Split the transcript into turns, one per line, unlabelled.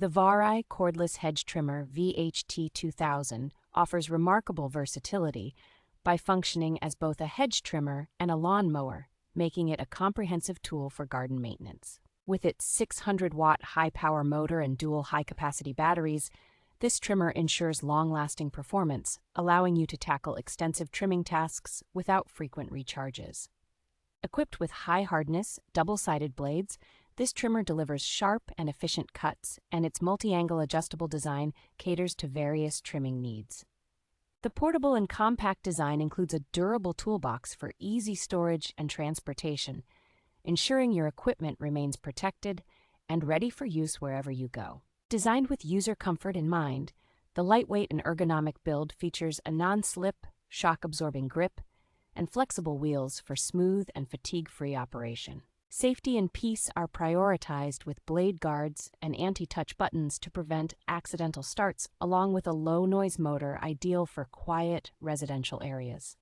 The VARAI Cordless Hedge Trimmer VHT-2000 offers remarkable versatility by functioning as both a hedge trimmer and a lawn mower, making it a comprehensive tool for garden maintenance. With its 600-watt high-power motor and dual high-capacity batteries, this trimmer ensures long-lasting performance, allowing you to tackle extensive trimming tasks without frequent recharges. Equipped with high-hardness, double-sided blades, this trimmer delivers sharp and efficient cuts, and its multi-angle adjustable design caters to various trimming needs. The portable and compact design includes a durable toolbox for easy storage and transportation, ensuring your equipment remains protected and ready for use wherever you go. Designed with user comfort in mind, the lightweight and ergonomic build features a non-slip, shock-absorbing grip, and flexible wheels for smooth and fatigue-free operation. Safety and peace are prioritized with blade guards and anti-touch buttons to prevent accidental starts, along with a low-noise motor ideal for quiet residential areas.